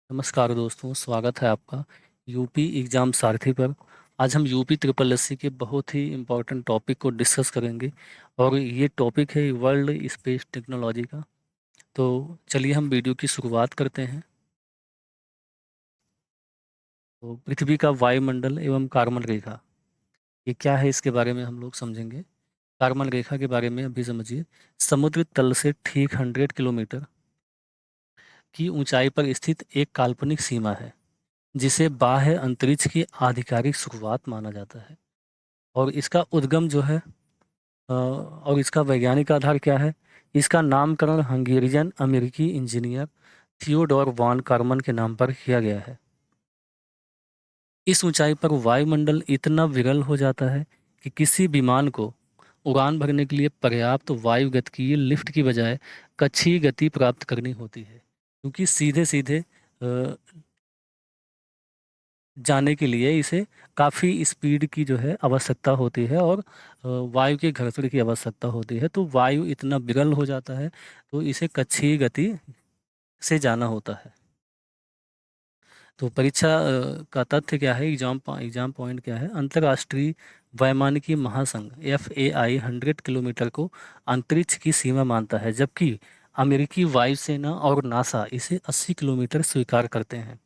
नमस्कार दोस्तों, स्वागत है आपका यूपी एग्ज़ाम सारथी पर। आज हम यूपी ट्रिपल एससी के बहुत ही इम्पोर्टेंट टॉपिक को डिस्कस करेंगे और ये टॉपिक है वर्ल्ड स्पेस टेक्नोलॉजी का। तो चलिए हम वीडियो की शुरुआत करते हैं। तो पृथ्वी का वायुमंडल एवं कार्बन रेखा, ये क्या है इसके बारे में हम लोग समझेंगे। कार्बन रेखा के बारे में अभी समझिए। समुद्र तल से ठीक 100 किलोमीटर की ऊंचाई पर स्थित एक काल्पनिक सीमा है, जिसे बाह्य अंतरिक्ष की आधिकारिक शुरुआत माना जाता है। और इसका उद्गम जो है और इसका वैज्ञानिक आधार क्या है। इसका नामकरण हंगेरियन अमेरिकी इंजीनियर थियोडोर वॉन कार्मन के नाम पर किया गया है। इस ऊंचाई पर वायुमंडल इतना विरल हो जाता है कि किसी विमान को उड़ान भरने के लिए पर्याप्त वायुगतिकीय लिफ्ट की बजाय कक्षीय गति प्राप्त करनी होती है, क्योंकि सीधे सीधे जाने के लिए इसे काफ़ी स्पीड की जो है आवश्यकता होती है और वायु के घर्षण की आवश्यकता होती है। तो वायु इतना विरल हो जाता है, तो इसे कक्षीय गति से जाना होता है। तो परीक्षा का तथ्य क्या है, एग्जाम पॉइंट क्या है। अंतर्राष्ट्रीय वैमानिकी महासंघ FAI 100 किलोमीटर को अंतरिक्ष की सीमा मानता है, जबकि अमेरिकी वायुसेना और नासा इसे 80 किलोमीटर स्वीकार करते हैं।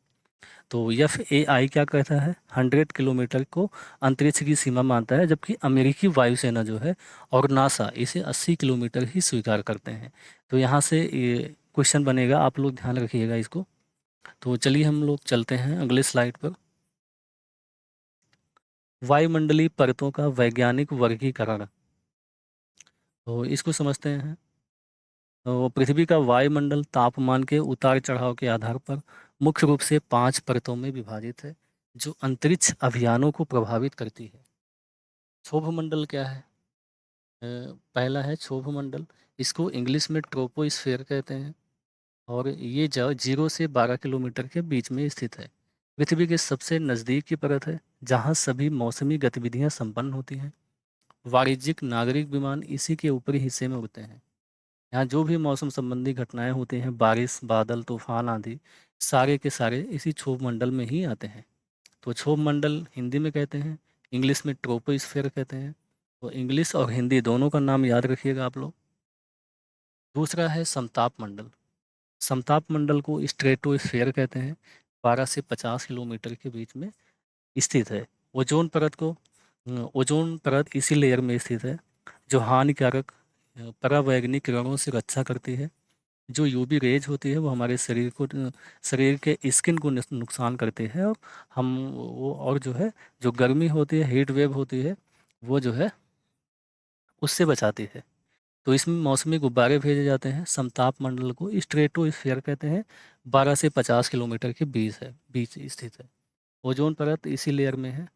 तो FAI क्या कहता है, 100 किलोमीटर को अंतरिक्ष की सीमा मानता है, जबकि अमेरिकी वायुसेना जो है और नासा इसे 80 किलोमीटर ही स्वीकार करते हैं। तो यहाँ से ये क्वेश्चन बनेगा, आप लोग ध्यान रखिएगा इसको। तो चलिए हम लोग चलते हैं अगले स्लाइड पर। वायुमंडलीय परतों का वैज्ञानिक वर्गीकरण, तो इसको समझते हैं। तो पृथ्वी का वायुमंडल तापमान के उतार चढ़ाव के आधार पर मुख्य रूप से 5 परतों में विभाजित है, जो अंतरिक्ष अभियानों को प्रभावित करती है। क्षोभ मंडल क्या है? पहला है क्षोभ मंडल। इसको इंग्लिश में ट्रोपोस्फेयर कहते हैं और ये 0 से 12 किलोमीटर के बीच में स्थित है। पृथ्वी के सबसे नज़दीक की परत है, जहाँ सभी मौसमी गतिविधियाँ संपन्न होती हैं। वाणिज्यिक नागरिक विमान इसी के ऊपरी हिस्से में उड़ते हैं। यहाँ जो भी मौसम संबंधी घटनाएं होती हैं, बारिश, बादल, तूफान आदि, सारे के सारे इसी क्षोभ मंडल में ही आते हैं। तो क्षोभ मंडल हिंदी में कहते हैं, इंग्लिश में ट्रोपोस्फेयर कहते हैं। तो इंग्लिश और हिंदी दोनों का नाम याद रखिएगा आप लोग। दूसरा है समताप मंडल। समताप मंडल को स्ट्रेटोस्फेयर कहते हैं। 12 से 50 किलोमीटर के बीच में स्थित है। ओजोन परत को ओजोन परत इसी लेयर में स्थित है, जो हानिकारक परावैंगनी किरणों से रक्षा करती है। जो यूवी रेज होती है वो हमारे शरीर के स्किन को नुकसान करती है, और हम वो और जो है, जो गर्मी होती है, हीट वेव होती है, वो जो है उससे बचाती है। तो इसमें मौसमी गुब्बारे भेजे जाते हैं। समताप मंडल को स्ट्रेटोस्फीयर कहते हैं। 12 से 50 किलोमीटर के बीच स्थित है। ओजोन परत इसी लेयर में है।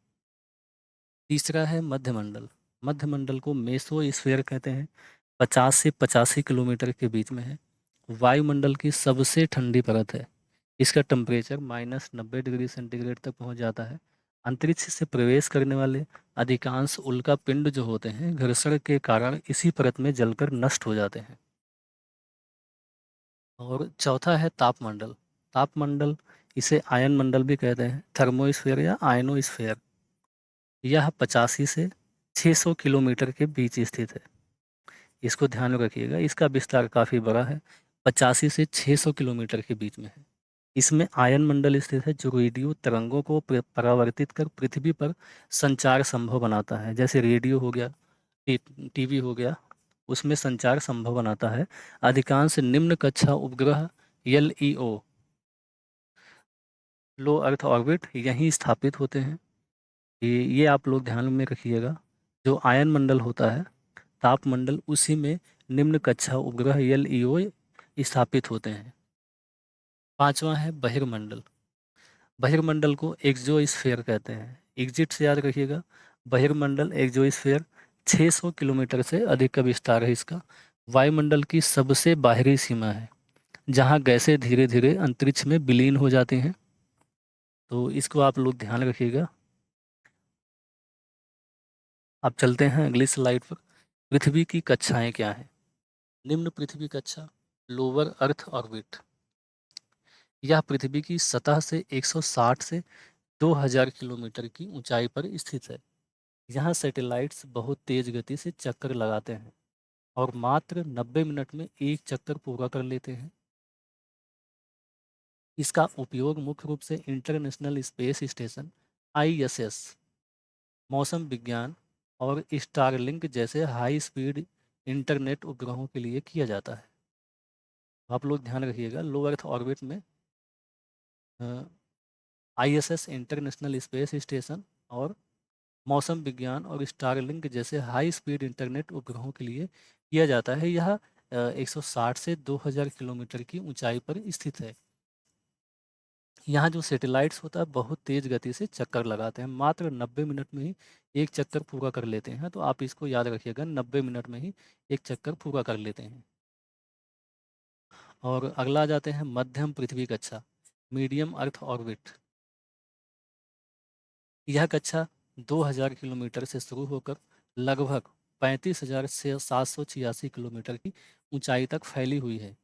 तीसरा है मध्यमंडल। मध्यमंडल को मेसोस्फीयर कहते हैं। 50 से 85 किलोमीटर के बीच में है। वायुमंडल की सबसे ठंडी परत है। इसका टेम्परेचर -90 डिग्री सेंटीग्रेड तक पहुंच जाता है। अंतरिक्ष से प्रवेश करने वाले अधिकांश उल्का पिंड जो होते हैं, घर्षण के कारण इसी परत में जलकर नष्ट हो जाते हैं। और चौथा है तापमंडल। तापमंडल, इसे आयन मंडल भी कहते हैं, थर्मोस्फेयर या आयनोस्फेयर। यह 85 से 600 किलोमीटर के बीच स्थित है। इसको ध्यान में रखिएगा, इसका विस्तार काफ़ी बड़ा है। 85 से 600 किलोमीटर के बीच में है। इसमें आयन मंडल स्थित है, जो रेडियो तरंगों को परावर्तित कर पृथ्वी पर संचार संभव बनाता है। जैसे रेडियो हो गया, टीवी हो गया, उसमें संचार संभव बनाता है। अधिकांश निम्न कक्षा उपग्रह LEO, लो अर्थ ऑर्बिट, यहीं स्थापित होते हैं। ये आप लोग ध्यान में रखिएगा। जो आयन मंडल होता है, तापमंडल, उसी में निम्न कक्षा उपग्रह LEO स्थापित होते हैं। पांचवा है बहिर्मंडल। बहिर्मंडल को एक्सोस्फेयर कहते हैं। एग्जिट से याद रखिएगा। बहिर्मंडल, एक्सोस्फेयर, 600 किलोमीटर से अधिक का विस्तार है इसका। वायुमंडल की सबसे बाहरी सीमा है, जहां गैसें धीरे धीरे अंतरिक्ष में विलीन हो जाती हैं। तो इसको आप लोग ध्यान रखिएगा। अब चलते हैं अगली स्लाइड पर। पृथ्वी की कक्षाएं क्या हैं। निम्न पृथ्वी कक्षा, लोअर अर्थ ऑर्बिट। यह पृथ्वी की सतह से 160 से 2000 किलोमीटर की ऊंचाई पर स्थित है। यहाँ सैटेलाइट्स बहुत तेज गति से चक्कर लगाते हैं और मात्र 90 मिनट में एक चक्कर पूरा कर लेते हैं। इसका उपयोग मुख्य रूप से इंटरनेशनल स्पेस स्टेशन आईएसएस, मौसम विज्ञान और स्टारलिंक जैसे हाई स्पीड इंटरनेट उपग्रहों के लिए किया जाता है। आप लोग ध्यान रखिएगा, लो अर्थ ऑर्बिट में आईएसएस इंटरनेशनल स्पेस स्टेशन और मौसम विज्ञान और स्टारलिंक जैसे हाई स्पीड इंटरनेट उपग्रहों के लिए किया जाता है। यह 160 से 2000 किलोमीटर की ऊंचाई पर स्थित है। यहाँ जो सैटेलाइट्स होता है बहुत तेज गति से चक्कर लगाते हैं, मात्र 90 मिनट में ही एक चक्कर पूरा कर लेते हैं। तो आप इसको याद रखिएगा, 90 मिनट में ही एक चक्कर पूरा कर लेते हैं। और अगला आ जाते हैं मध्यम पृथ्वी कक्षा, मीडियम अर्थ ऑर्बिट। यह कक्षा 2000 किलोमीटर से शुरू होकर लगभग 35,000 से 786 किलोमीटर की ऊंचाई तक फैली हुई है।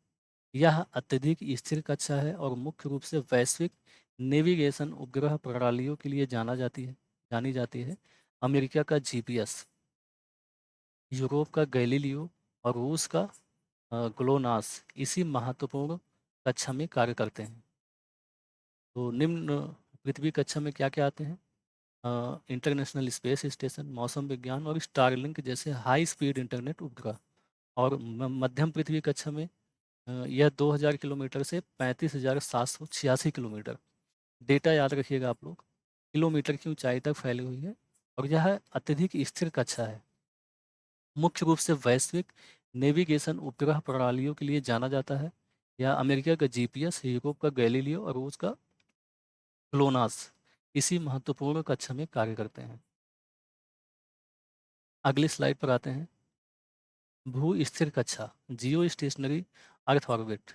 यह अत्यधिक स्थिर कक्षा है और मुख्य रूप से वैश्विक नेविगेशन उपग्रह प्रणालियों के लिए जानी जाती है। अमेरिका का जीपीएस, यूरोप का गैलीलियो और रूस का ग्लोनास इसी महत्वपूर्ण कक्षा में कार्य करते हैं। तो निम्न पृथ्वी कक्षा में क्या क्या आते हैं? इंटरनेशनल स्पेस स्टेशन, मौसम विज्ञान और स्टारलिंक जैसे हाई स्पीड इंटरनेट उपग्रह। और मध्यम पृथ्वी कक्षा में यह 2000 किलोमीटर से 35,786 किलोमीटर। डेटा याद रखिएगा आप लोग, किलोमीटर की ऊंचाई तक फैली हुई है और यह अत्यधिक स्थिर कक्षा है। मुख्य रूप से वैश्विक नेविगेशन उपग्रह प्रणालियों के लिए जाना जाता है। यह अमेरिका का जीपीएस, यूरोप का गैलीलियो और रूस का ग्लोनास इसी महत्वपूर्ण कक्षा में कार्य करते हैं। अगली स्लाइड पर आते हैं। भू स्थिर कक्षा, जियो स्टेशनरी अर्थ ऑर्बिट।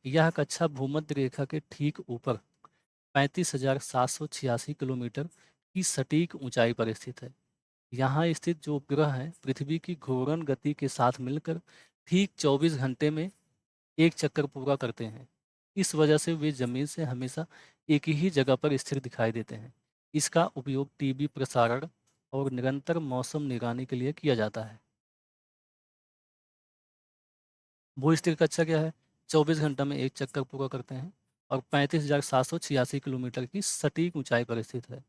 यह कक्षा भूमध्य रेखा के ठीक ऊपर 35,786 किलोमीटर की सटीक ऊंचाई पर स्थित है। यहाँ स्थित जो उपग्रह हैं पृथ्वी की घूर्णन गति के साथ मिलकर ठीक 24 घंटे में एक चक्कर पूरा करते हैं। इस वजह से वे जमीन से हमेशा एक ही जगह पर स्थिर दिखाई देते हैं। इसका उपयोग टीवी प्रसारण और निरंतर मौसम निगरानी के लिए किया जाता है। भू स्थिर कक्षा क्या है? 24 घंटा में एक चक्कर पूरा करते हैं और 35,786 किलोमीटर की सटीक ऊंचाई पर स्थित है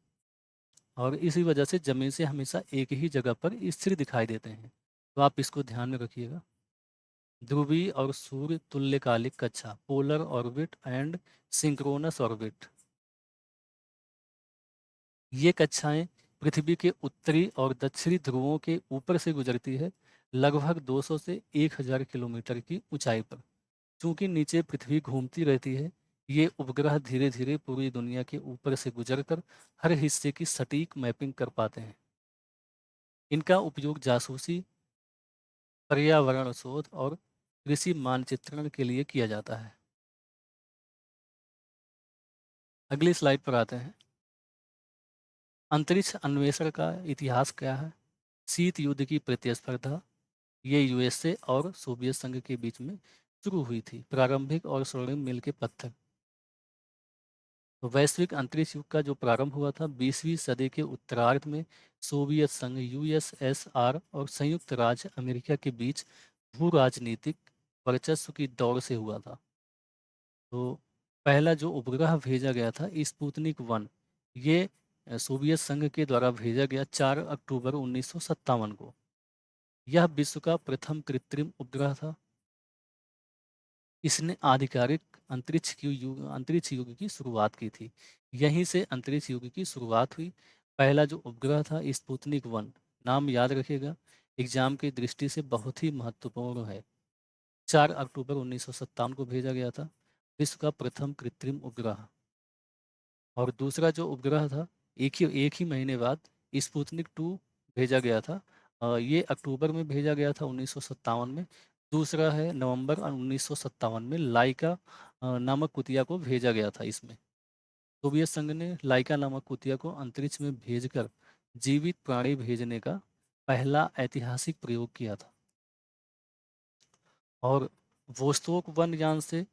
और इसी वजह से जमीन से हमेशा एक ही जगह पर स्थिर दिखाई देते हैं। तो आप इसको ध्यान में रखिएगा। ध्रुवीय और सूर्य तुल्यकालिक कक्षा, polar orbit and synchronous orbit. ये कक्षाएं पृथ्वी के उत्तरी और दक्षिणी ध्रुवों के ऊपर से गुजरती है, लगभग 200 से 1000 किलोमीटर की ऊंचाई पर। चूंकि नीचे पृथ्वी घूमती रहती है, ये उपग्रह धीरे धीरे पूरी दुनिया के ऊपर से गुजरकर हर हिस्से की सटीक मैपिंग कर पाते हैं। इनका उपयोग जासूसी, पर्यावरण शोध और कृषि मानचित्रण के लिए किया जाता है। अगली स्लाइड पर आते हैं। अंतरिक्ष अन्वेषण का इतिहास क्या है? शीत युद्ध की प्रतिस्पर्धा ये यूएसए और सोवियत संघ के बीच में शुरू हुई थी। प्रारंभिक और स्वर्णिम मील के पत्थर। तो वैश्विक अंतरिक्ष युग का जो प्रारंभ हुआ था 20वीं सदी के उत्तरार्ध में सोवियत संघ, यूएसएसआर और संयुक्त राज्य अमेरिका के बीच भू राजनीतिक वर्चस्व की दौड़ से हुआ था। तो पहला जो उपग्रह भेजा गया था स्पुतनिक 1, ये सोवियत संघ के द्वारा भेजा गया 4 अक्टूबर 1957 को। यह विश्व का प्रथम कृत्रिम उपग्रह था। इसने आधिकारिक अंतरिक्ष युग की शुरुआत की थी। यहीं से अंतरिक्ष युग की शुरुआत हुई। पहला जो उपग्रह था स्पुतनिक 1, नाम याद रखिएगा, एग्जाम की दृष्टि से बहुत ही महत्वपूर्ण है। 4 अक्टूबर 1957 को भेजा गया था, विश्व का प्रथम कृत्रिम उपग्रह। और दूसरा जो उपग्रह था एक ही महीने बाद स्पुतनिक 2 भेजा गया था। ये अक्टूबर में भेजा गया था 1957 में। दूसरा है नवंबर 1957 में लाइका नामक कुतिया को भेजा गया था। इसमें सोवियत संघ ने लाइका नामक कुतिया को अंतरिक्ष में भेजकर जीवित प्राणी भेजने का पहला ऐतिहासिक प्रयोग किया था। और वोस्तोक 1 यान से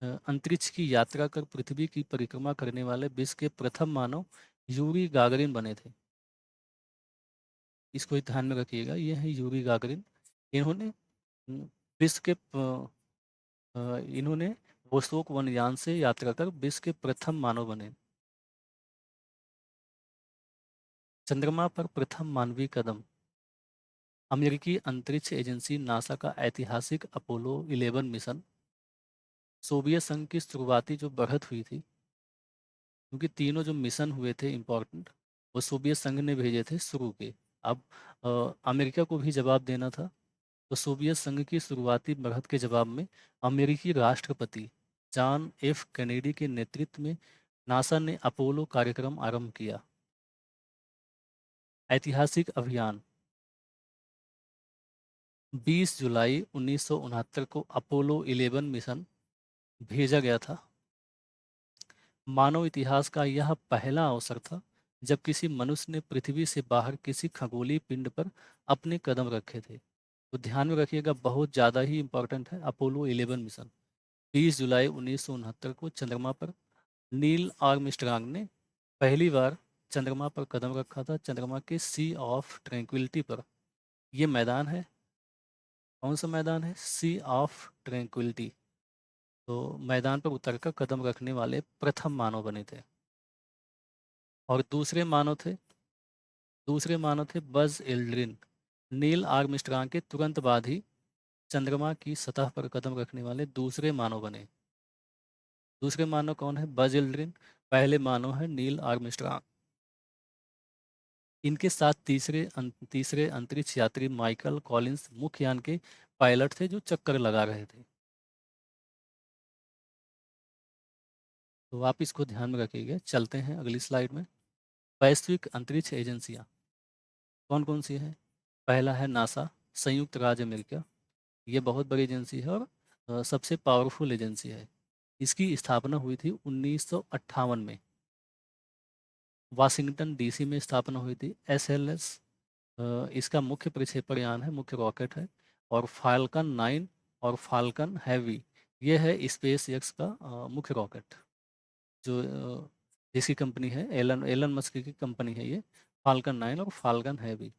अंतरिक्ष की यात्रा कर पृथ्वी की परिक्रमा करने वाले विश्व के प्रथम मानव यूरी गागरिन बने थे। इसको ही ध्यान में रखिएगा, ये है यूरी गागरिन। इन्होंने विश्व के इन्होंने वोस्टोक 1 यान से यात्रा कर विश्व के प्रथम मानव बने। चंद्रमा पर प्रथम मानवीय कदम। अमेरिकी अंतरिक्ष एजेंसी नासा का ऐतिहासिक अपोलो 11 मिशन सोवियत संघ की शुरुआती जो बढ़त हुई थी, क्योंकि तीनों जो मिशन हुए थे इम्पोर्टेंट, वो सोवियत संघ ने भेजे थे शुरू के। अब अमेरिका को भी जवाब देना था, तो सोवियत संघ की शुरुआती बढ़त के जवाब में अमेरिकी राष्ट्रपति जॉन एफ कैनेडी के नेतृत्व में नासा ने अपोलो कार्यक्रम आरंभ किया। ऐतिहासिक अभियान। 20 जुलाई 1969 को अपोलो 11 मिशन भेजा गया था। मानव इतिहास का यह पहला अवसर था जब किसी मनुष्य ने पृथ्वी से बाहर किसी खगोलीय पिंड पर अपने कदम रखे थे। तो ध्यान में रखिएगा, बहुत ज़्यादा ही इम्पोर्टेंट है अपोलो 11 मिशन। 20 जुलाई 1969 को चंद्रमा पर नील आर्मस्ट्रांग ने पहली बार चंद्रमा पर कदम रखा था, चंद्रमा के सी ऑफ ट्रैंक्विलिटी पर। ये मैदान है, कौन सा मैदान है? सी ऑफ ट्रैंक्विलिटी। तो मैदान पर उतरकर कदम रखने वाले प्रथम मानव बने थे। और दूसरे मानव थे बज एल्ड्रिन। नील आर्मस्ट्रांग के तुरंत बाद ही चंद्रमा की सतह पर कदम रखने वाले दूसरे मानव बने। दूसरे मानव कौन है? Buzz Aldrin. पहले मानव है नील आर्मस्ट्रांग। इनके साथ तीसरे अंतरिक्ष यात्री माइकल कॉलिंस मुख्य यान के पायलट थे, जो चक्कर लगा रहे थे। तो आप इसको ध्यान में रखिएगा। चलते हैं अगली स्लाइड में। वैश्विक अंतरिक्ष एजेंसियां कौन कौन सी हैं? पहला है नासा, संयुक्त राज्य अमेरिका। ये बहुत बड़ी एजेंसी है और सबसे पावरफुल एजेंसी है। इसकी स्थापना हुई थी 1958 में। वाशिंगटन डीसी में स्थापना हुई थी। SLS इसका मुख्य प्रक्षेपण यान है, मुख्य रॉकेट है। और फाल्कन 9 और फाल्कन हैवी, ये है स्पेस एक्स का मुख्य रॉकेट, जो जिसकी कंपनी है एलन एलन मस्क की कंपनी है ये। फाल्कन 9 और फाल्कन हैवी।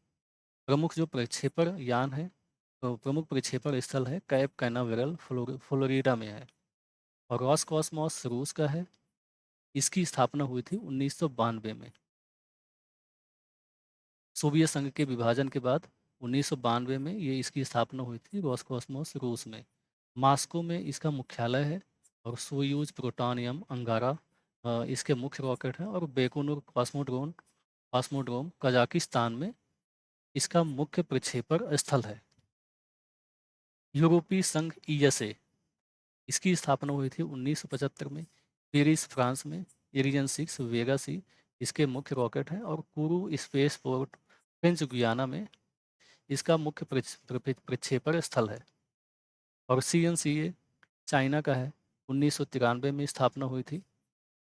प्रमुख जो प्रक्षेपण यान है, तो प्रमुख प्रक्षेपण स्थल है कैप कैनावेरल, फ्लोरिडा में है। और रॉसकॉस्मॉस रूस का है। इसकी स्थापना हुई थी 1992 में। सोवियत संघ के विभाजन के बाद 1992 में ये इसकी स्थापना हुई थी रॉसकॉस्मॉस रूस में। मास्को में इसका मुख्यालय है। और सोयूज प्रोटोनियम अंगारा इसके मुख्य रॉकेट हैं। और बेकोनूर कॉस्मोड्रोम कजाकिस्तान में इसका मुख्य प्रक्षेपण स्थल है। यूरोपीय संघ ESA, इसकी स्थापना हुई थी 1975 में पेरिस फ्रांस में। एरियन 6 वेगा सी इसके मुख्य रॉकेट हैं। और कोurou स्पेस पोर्ट फ्रेंच गुयाना में इसका मुख्य प्रक्षेपण स्थल है। और CNCA चाइना का है, 1993 में स्थापना हुई थी।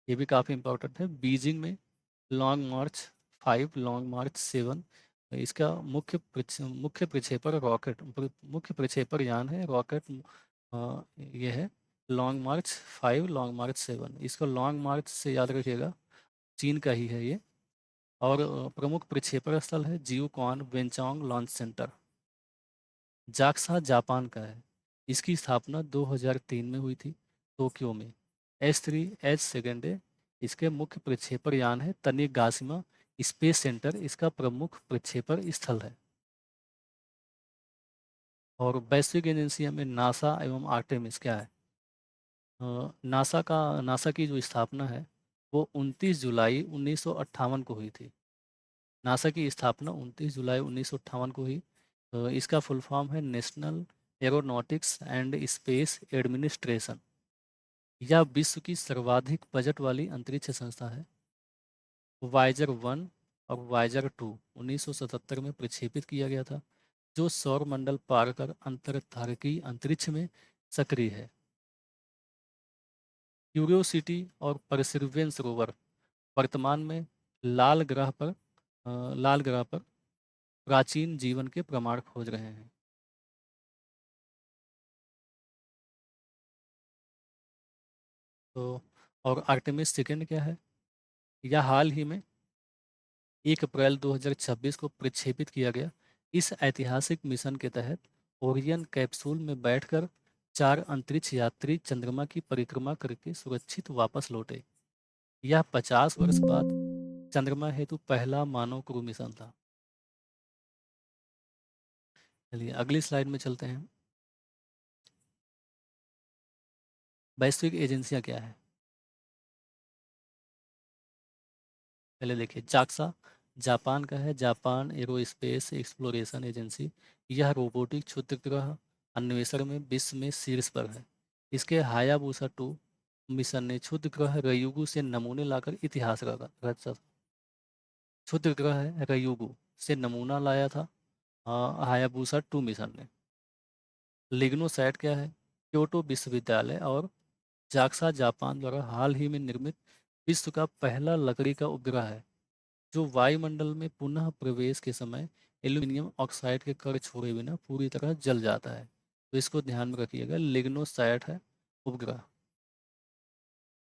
ये भी काफ़ी इंपॉर्टेंट है। बीजिंग में लॉन्ग मार्च 5, लॉन्ग मार्च 7 इसका मुख्य प्रक्षेपण मुख्य प्रक्षेपण यान है रॉकेट। ये है लॉन्ग मार्च 5, लॉन्ग मार्च 7। इसको लॉन्ग मार्च से याद रखिएगा, चीन का ही है ये। और प्रमुख प्रक्षेपण स्थल है जियोकॉन वेंचोंग लॉन्च सेंटर। जाक्सा जापान का है। इसकी स्थापना 2003 में हुई थी टोक्यो में। S3H सेकेंडे इसके मुख्य प्रक्षेपण यान है। तनीगाशिमा स्पेस सेंटर इसका प्रमुख प्रक्षेपण स्थल है। और वैश्विक एजेंसियों में नासा एवं आर्टेमिस क्या है? नासा की जो स्थापना है वो 29 जुलाई 1958 को हुई थी। नासा की स्थापना 29 जुलाई 1958 को हुई। इसका फुल फॉर्म है national aeronautics and space administration. यह विश्व की सर्वाधिक बजट वाली अंतरिक्ष संस्था है। वाइजर 1 और वाइजर 2 1977 में प्रक्षेपित किया गया था, जो सौर मंडल पार कर अंतरिक्ष अंतरिक्ष में सक्रिय है। क्यूरियोसिटी और परसिवरेंस रोवर वर्तमान में लाल ग्रह पर लाल ग्रह पर प्राचीन जीवन के प्रमाण खोज रहे हैं। तो और आर्टेमिस सेकंड क्या है? यह हाल ही में 1 अप्रैल 2026 को प्रक्षेपित किया गया। इस ऐतिहासिक मिशन के तहत ओरियन कैप्सूल में बैठकर 4 अंतरिक्ष यात्री चंद्रमा की परिक्रमा करके सुरक्षित वापस लौटे। यह 50 वर्ष बाद चंद्रमा हेतु पहला मानव क्रू मिशन था। चलिए अगली स्लाइड में चलते हैं। वैश्विक एजेंसियां क्या है? पहले देखिए, जाक्सा जापान का है, जापान एरोस्पेस एक्सप्लोरेशन एजेंसी। यह रोबोटिक क्षुद्रग्रह अन्वेषण में विश्व में शीर्ष पर है। इसके हायाबुसा 2 मिशन ने क्षुद्रग्रह रयुगु से नमूने लाकर इतिहास रचा था। क्षुद्रग्रह है रयुगु से नमूना लाया था हायाबुसा 2 मिशन ने। लिग्नोसैट क्या है? क्योटो विश्वविद्यालय और जाक्सा जापान द्वारा हाल ही में निर्मित विश्व का पहला लकड़ी का उपग्रह है, जो वायुमंडल में पुनः प्रवेश के समय एल्यूमिनियम ऑक्साइड के कण छोड़े बिना पूरी तरह जल जाता है। तो इसको ध्यान में रखिएगा, लिग्नोसैट है उपग्रह।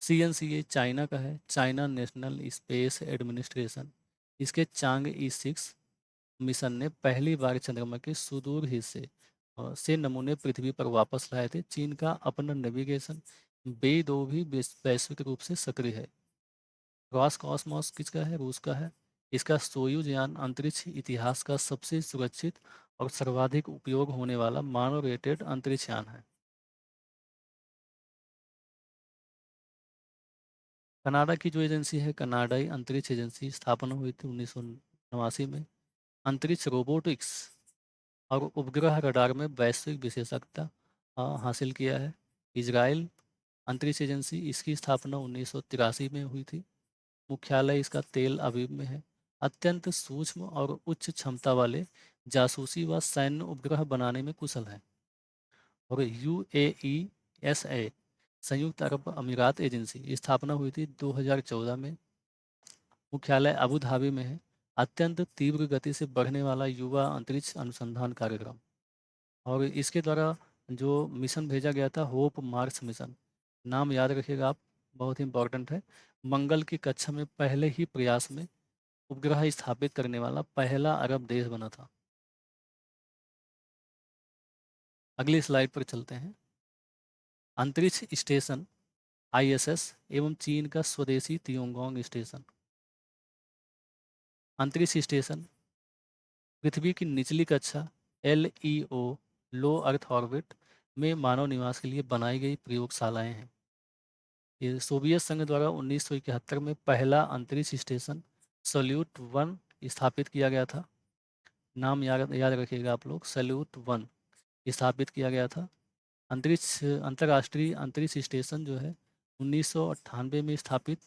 CNCA चाइना का है, चाइना नेशनल स्पेस एडमिनिस्ट्रेशन। इसके चांग E6 मिशन ने पहली बार चंद्रमा के सुदूर हिस्से से नमूने पृथ्वी पर वापस लाए थे। चीन का अपना नेविगेशन बे 2 भी वैश्विक रूप से सक्रिय है। रॉसकॉस्मोस किसका है? रूस का है। इसका सोयूज यान अंतरिक्ष इतिहास का सबसे सुरक्षित और सर्वाधिक उपयोग होने वाला मानव रेटेड अंतरिक्ष यान है। कनाडा की जो एजेंसी है, कनाडाई अंतरिक्ष एजेंसी, स्थापना हुई थी 1989 में। अंतरिक्ष रोबोटिक्स और उपग्रह रडार में वैश्विक विशेषज्ञता हासिल किया है। इजराइल अंतरिक्ष एजेंसी, इसकी स्थापना 1983 में हुई थी। मुख्यालय इसका तेल अवीव में है। अत्यंत सूक्ष्म और उच्च क्षमता वाले जासूसी व सैन्य उपग्रह बनाने में कुशल है। और UAESA संयुक्त अरब अमीरात एजेंसी, स्थापना हुई थी 2014 में। मुख्यालय अबू धाबी में है। अत्यंत तीव्र गति से बढ़ने वाला युवा अंतरिक्ष अनुसंधान कार्यक्रम। और इसके द्वारा जो मिशन भेजा गया था, होप मार्स मिशन, नाम याद रखिएगा आप, बहुत ही इंपॉर्टेंट है। मंगल की कक्षा में पहले ही प्रयास में उपग्रह स्थापित करने वाला पहला अरब देश बना था। अगली स्लाइड पर चलते हैं। अंतरिक्ष स्टेशन ISS एवं चीन का स्वदेशी तियोंगोंग स्टेशन। अंतरिक्ष स्टेशन पृथ्वी की निचली कक्षा LEO लो अर्थ ऑर्बिट में मानव निवास के लिए बनाई गई प्रयोगशालाएं हैं। ये सोवियत संघ द्वारा 1971 में पहला अंतरिक्ष स्टेशन सल्यूट 1 स्थापित किया गया था। नाम याद याद रखिएगा आप लोग, सल्यूट 1 स्थापित किया गया था। अंतर्राष्ट्रीय अंतरिक्ष स्टेशन जो है 1998 में स्थापित।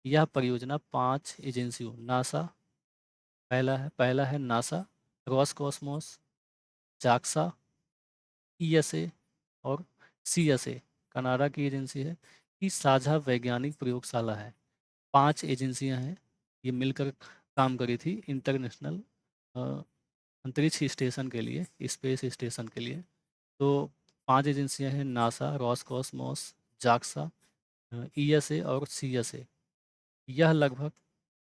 यह परियोजना 5 एजेंसियों नासा, पहला है नासा, रॉसकॉस्मोस, जाक्सा, ESA और CSA, कनाडा की एजेंसी है, की साझा वैज्ञानिक प्रयोगशाला है। 5 एजेंसियां हैं, ये मिलकर काम करी थी इंटरनेशनल अंतरिक्ष स्टेशन के लिए, स्पेस स्टेशन के लिए। तो 5 एजेंसियां हैं, नासा, रॉसकॉस्मोस, जाक्सा, ESA और CSA। यह लगभग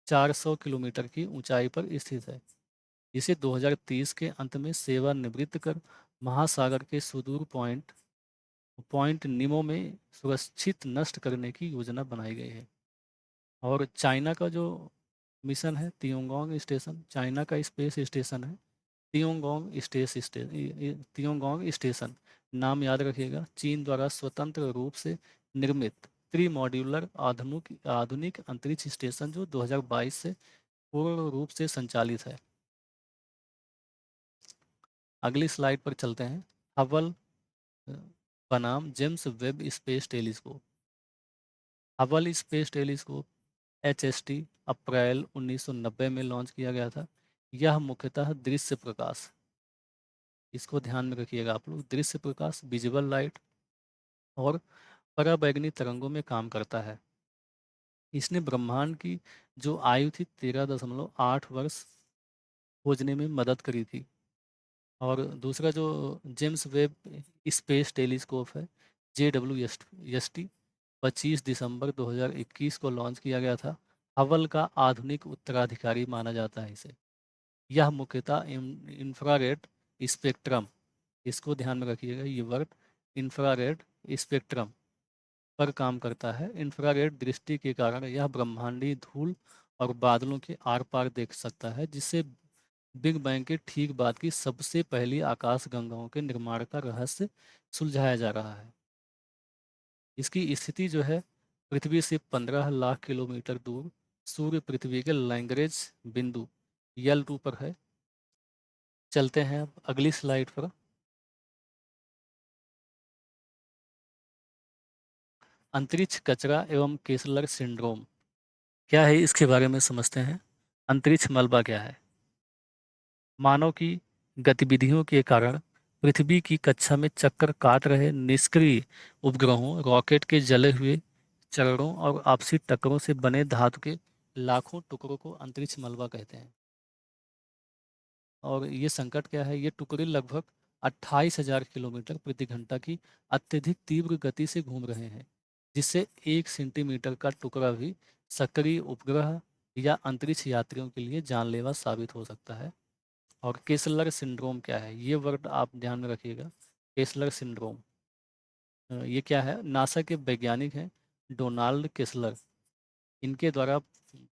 400 किलोमीटर की ऊंचाई पर स्थित है। इसे 2030 के अंत में सेवानिवृत्त कर महासागर के सुदूर पॉइंट पॉइंट निमो में सुरक्षित नष्ट करने की योजना बनाई गई है। और चाइना का जो मिशन है तियोंगोंग स्टेशन, चाइना का स्पेस स्टेशन है तियोंगोंग स्टेशन। नाम याद रखिएगा, चीन द्वारा स्वतंत्र रूप से निर्मित त्रिमॉड्यूलर आधुनिक आधुनिक अंतरिक्ष स्टेशन जो 2022 से पूर्ण रूप से संचालित है। अगली स्लाइड पर चलते हैं। हबल बनाम James Webb space telescope. Hubble space telescope HST अप्रैल 1990 में लॉन्च किया गया था। यह मुख्यतः दृश्य प्रकाश, इसको ध्यान में रखिएगा आप लोग, दृश्य प्रकाश विजिबल लाइट और पराबैंगनी तरंगों में काम करता है। इसने ब्रह्मांड की जो आयु थी 13.8 वर्ष खोजने में मदद करी थी। और दूसरा जो जेम्स वेब स्पेस टेलीस्कोप है JWST, 25 दिसंबर 2021 को लॉन्च किया गया था। हबल का आधुनिक उत्तराधिकारी माना जाता है इसे। यह मुख्यतः इंफ्रारेड स्पेक्ट्रम, इसको ध्यान में रखिएगा ये वर्ड, इंफ्रारेड स्पेक्ट्रम पर काम करता है। इंफ्रारेड दृष्टि के कारण यह ब्रह्मांडीय धूल और बादलों के आर पार देख सकता है, जिससे बिग बैंग के ठीक बाद की सबसे पहली आकाशगंगाओं के निर्माण का रहस्य सुलझाया जा रहा है। इसकी स्थिति जो है पृथ्वी से 15 लाख किलोमीटर दूर सूर्य पृथ्वी के लैग्रेंज बिंदु L2 पर है। चलते हैं अब अगली स्लाइड पर। अंतरिक्ष कचरा एवं केसलर सिंड्रोम क्या है, इसके बारे में समझते हैं। अंतरिक्ष मलबा क्या है? मानव की गतिविधियों के कारण पृथ्वी की कक्षा में चक्कर काट रहे निष्क्रिय उपग्रहों, रॉकेट के जले हुए चरणों और आपसी टक्करों से बने धातु के लाखों टुकड़ों को अंतरिक्ष मलबा कहते हैं। और ये संकट क्या है? ये टुकड़े लगभग 28,000 किलोमीटर प्रति घंटा की अत्यधिक तीव्र गति से घूम रहे हैं, जिससे 1 सेंटीमीटर का टुकड़ा भी सक्रिय उपग्रह या अंतरिक्ष यात्रियों के लिए जानलेवा साबित हो सकता है। और केसलर सिंड्रोम क्या है? ये वर्ड आप ध्यान में रखिएगा, केसलर सिंड्रोम। ये क्या है? नासा के वैज्ञानिक हैं डोनाल्ड केसलर, इनके द्वारा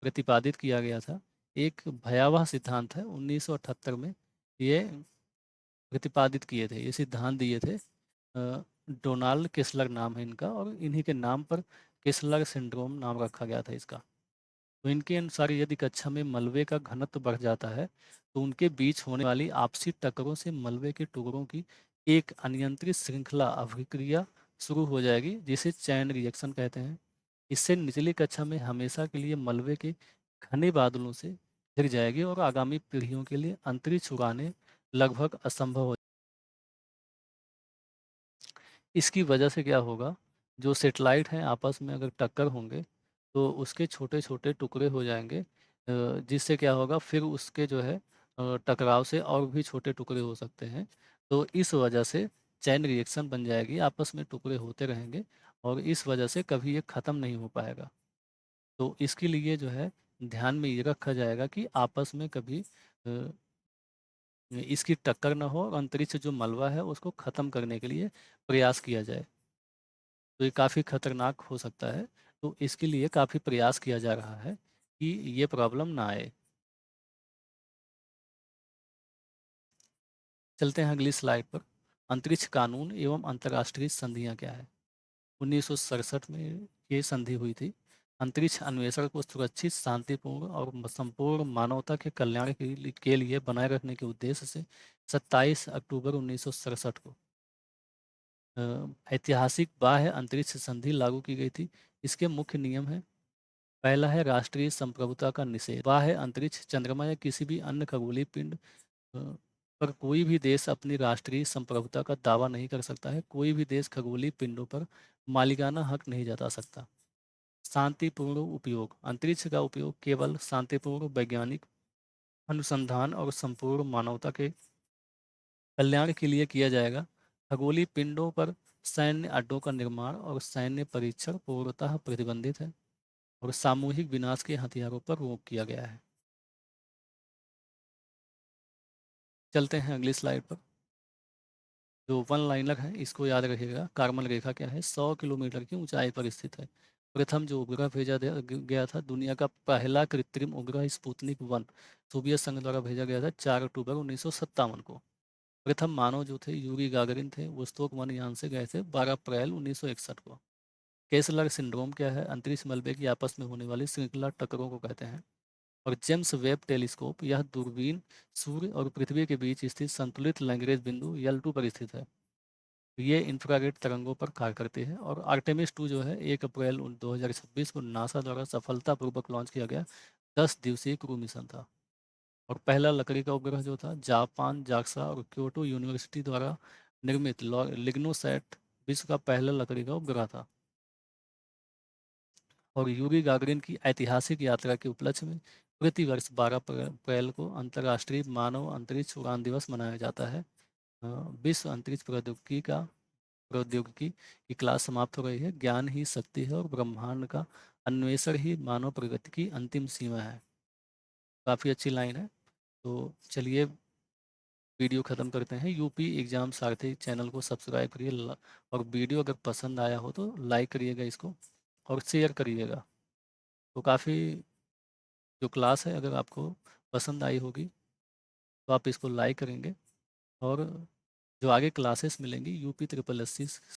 प्रतिपादित किया गया था। एक भयावह सिद्धांत है, 1978 में ये प्रतिपादित किए थे, ये सिद्धांत दिए थे। डोनाल्ड केसलर नाम है इनका, और इन्हीं के नाम पर केसलर सिंड्रोम नाम रखा गया था इसका। तो इनके अनुसार यदि कक्षा में मलबे का घनत्व बढ़ जाता है तो उनके बीच होने वाली आपसी टक्करों से मलबे के टुकड़ों की एक अनियंत्रित श्रृंखला अभिक्रिया शुरू हो जाएगी, जिसे चैन रिएक्शन कहते हैं। इससे निचली कक्षा में हमेशा के लिए मलबे के घने बादलों से घिर जाएगी और आगामी पीढ़ियों के लिए अंतरिक्ष उड़ानें लगभग असंभव हो। इसकी वजह से क्या होगा? जो सेटेलाइट हैं आपस में अगर टक्कर होंगे तो उसके छोटे छोटे टुकड़े हो जाएंगे, जिससे क्या होगा, फिर उसके जो है टकराव से और भी छोटे टुकड़े हो सकते हैं। तो इस वजह से चैन रिएक्शन बन जाएगी, आपस में टुकड़े होते रहेंगे और इस वजह से कभी ये ख़त्म नहीं हो पाएगा। तो इसके लिए जो है ध्यान में ये रखा जाएगा कि आपस में कभी इसकी टक्कर ना हो और अंतरिक्ष जो मलबा है उसको ख़त्म करने के लिए प्रयास किया जाए। तो ये काफ़ी खतरनाक हो सकता है, तो इसके लिए काफ़ी प्रयास किया जा रहा है कि ये प्रॉब्लम ना आए। चलते हैं अगली स्लाइड पर। अंतरिक्ष कानून एवं अंतर्राष्ट्रीय संधियाँ क्या है? 1967 में ये संधि हुई थी। अंतरिक्ष अन्वेषण को सुरक्षित, शांतिपूर्ण और संपूर्ण मानवता के कल्याण के लिए बनाए रखने के उद्देश्य से 27 अक्टूबर 1967 को ऐतिहासिक बाह्य अंतरिक्ष संधि लागू की गई थी। इसके मुख्य नियम हैं। पहला है राष्ट्रीय संप्रभुता का निषेध। बाह्य अंतरिक्ष, चंद्रमा या किसी भी अन्य खगोलीय पिंड पर कोई भी देश अपनी राष्ट्रीय संप्रभुता का दावा नहीं कर सकता है। कोई भी देश खगोलीय पिंडों पर मालिकाना हक नहीं जता सकता। शांतिपूर्ण उपयोग, अंतरिक्ष का उपयोग केवल शांतिपूर्ण वैज्ञानिक अनुसंधान और संपूर्ण मानवता के कल्याण के लिए किया जाएगा। खगोलीय पिंडों पर सैन्य अड्डों का निर्माण और सैन्य परीक्षण पूर्णतः प्रतिबंधित है और सामूहिक विनाश के हथियारों पर रोक किया गया है। चलते हैं अगली स्लाइड पर। जो वन लाइनर है इसको याद रखिएगा। कार्बन रेखा क्या है? 100 किलोमीटर की ऊंचाई पर स्थित है। प्रथम जो उपग्रह भेजा गया था, दुनिया का पहला कृत्रिम उपग्रह स्पुतनिक 1 सोवियत संघ द्वारा भेजा गया था 4 अक्टूबर 1957 को। प्रथम मानव जो थे यूरी गागरिन थे, वो वोस्तोक 1 यान से गए थे 12 अप्रैल 1961 को। केसलर सिंड्रोम क्या है? अंतरिक्ष मलबे की आपस में होने वाली श्रृंखला टक्करों को कहते हैं। और जेम्स वेब टेलीस्कोप, यह दूरबीन सूर्य और पृथ्वी के बीच स्थित संतुलित लैग्रेंज बिंदु L2 पर स्थित है। ये इंफ्रारेड तरंगों पर कार्य करते हैं। और आर्टेमिस 2 जो है 1 अप्रैल 2026 को नासा द्वारा सफलतापूर्वक लॉन्च किया गया 10 दिवसीय क्रू मिशन था। और पहला लकड़ी का उपग्रह जो था, जापान जाक्सा और क्योटो यूनिवर्सिटी द्वारा निर्मित लिग्नोसैट विश्व का पहला लकड़ी का उपग्रह था। और यूरी गागरिन की ऐतिहासिक यात्रा के उपलक्ष्य में प्रतिवर्ष 12 अप्रैल को अंतर्राष्ट्रीय मानव अंतरिक्ष उड़ान दिवस मनाया जाता है। विश्व अंतरिक्ष प्रौद्योगिकी का प्रौद्योगिकी की क्लास समाप्त हो रही है। ज्ञान ही शक्ति है और ब्रह्मांड का अन्वेषण ही मानव प्रगति की अंतिम सीमा है। काफ़ी अच्छी लाइन है। तो चलिए वीडियो ख़त्म करते हैं। यूपी एग्ज़ाम सारथी चैनल को सब्सक्राइब करिए और वीडियो अगर पसंद आया हो तो लाइक करिएगा इसको और शेयर करिएगा। तो काफ़ी जो क्लास है अगर आपको पसंद आई होगी तो आप इसको लाइक करेंगे और जो आगे क्लासेस मिलेंगी यूपी ट्रिपल एस सी